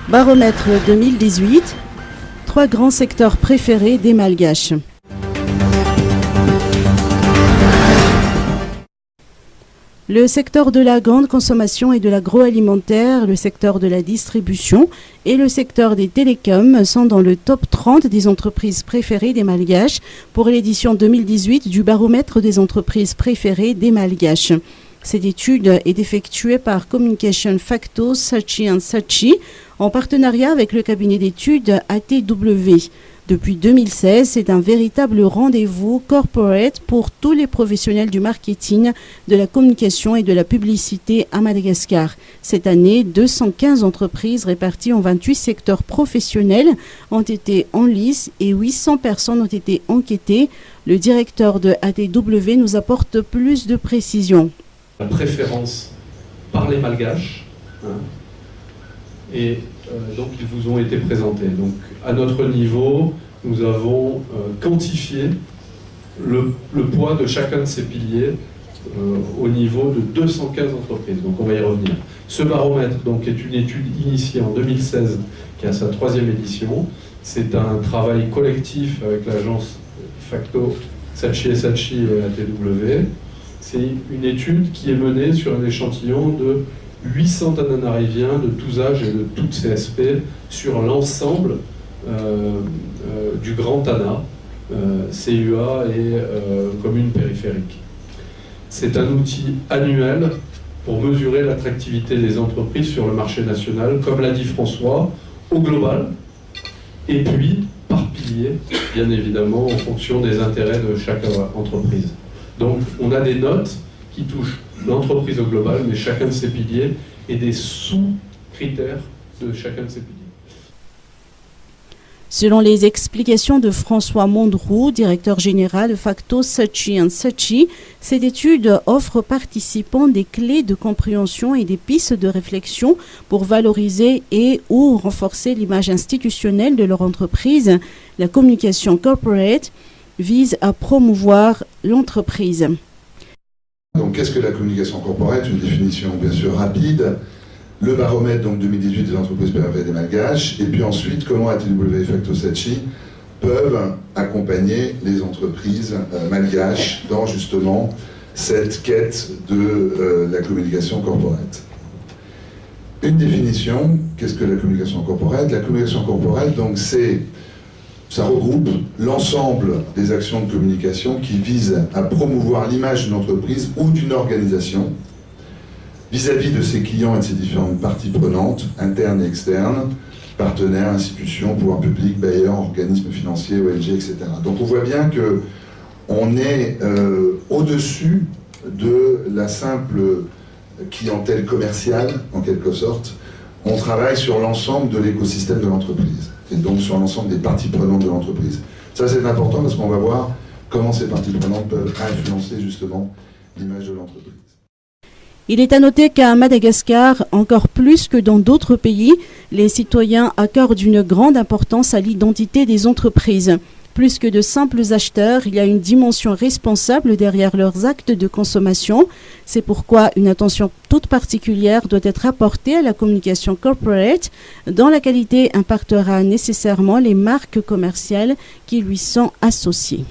Baromètre 2018, 3 grands secteurs préférés des Malgaches. Le secteur de la grande consommation et de l'agroalimentaire, le secteur de la distribution et le secteur des télécoms sont dans le top 30 des entreprises préférées des Malgaches pour l'édition 2018 du baromètre des entreprises préférées des Malgaches. Cette étude est effectuée par Communication Facto Saatchi & Saatchi en partenariat avec le cabinet d'études ATW. Depuis 2016, c'est un véritable rendez-vous corporate pour tous les professionnels du marketing, de la communication et de la publicité à Madagascar. Cette année, 215 entreprises réparties en 28 secteurs professionnels ont été en lice et 800 personnes ont été enquêtées. Le directeur de ATW nous apporte plus de précisions. La préférence par les Malgaches, et donc ils vous ont été présentés. Donc à notre niveau, nous avons quantifié le poids de chacun de ces piliers au niveau de 215 entreprises. Donc on va y revenir. Ce baromètre donc, est une étude initiée en 2016 qui a sa 3e édition. C'est un travail collectif avec l'agence Facto Saatchi & Saatchi et ATW. C'est une étude qui est menée sur un échantillon de 800 Tananariviens de tous âges et de toutes CSP sur l'ensemble du Grand Tana, CUA et communes périphériques. C'est un outil annuel pour mesurer l'attractivité des entreprises sur le marché national, comme l'a dit François, au global, et puis par pilier, bien évidemment, en fonction des intérêts de chaque entreprise. Donc on a des notes qui touchent l'entreprise au global, mais chacun de ces piliers et des sous-critères de chacun de ces piliers. Selon les explications de François Mondroux, directeur général de Facto Saatchi & Saatchi, cette étude offre aux participants des clés de compréhension et des pistes de réflexion pour valoriser et ou renforcer l'image institutionnelle de leur entreprise. La communication corporate vise à promouvoir l'entreprise. Donc, qu'est-ce que la communication corporate? Une définition bien sûr rapide. Le baromètre donc 2018 des entreprises préférées des Malgaches, et puis ensuite comment ATW et Facto Saatchi peuvent accompagner les entreprises malgaches dans justement cette quête de la communication corporate. Une définition, qu'est-ce que la communication corporate? La communication corporate, donc ça regroupe l'ensemble des actions de communication qui visent à promouvoir l'image d'une entreprise ou d'une organisation vis-à-vis de ses clients et de ses différentes parties prenantes, internes et externes, partenaires, institutions, pouvoirs publics, bailleurs, organismes financiers, ONG, etc. Donc on voit bien qu'on est au-dessus de la simple clientèle commerciale, en quelque sorte. On travaille sur l'ensemble de l'écosystème de l'entreprise, et donc sur l'ensemble des parties prenantes de l'entreprise. Ça c'est important parce qu'on va voir comment ces parties prenantes peuvent influencer justement l'image de l'entreprise. Il est à noter qu'à Madagascar, encore plus que dans d'autres pays, les citoyens accordent une grande importance à l'identité des entreprises. Plus que de simples acheteurs, il y a une dimension responsable derrière leurs actes de consommation. C'est pourquoi une attention toute particulière doit être apportée à la communication corporate, dont la qualité impactera nécessairement les marques commerciales qui lui sont associées.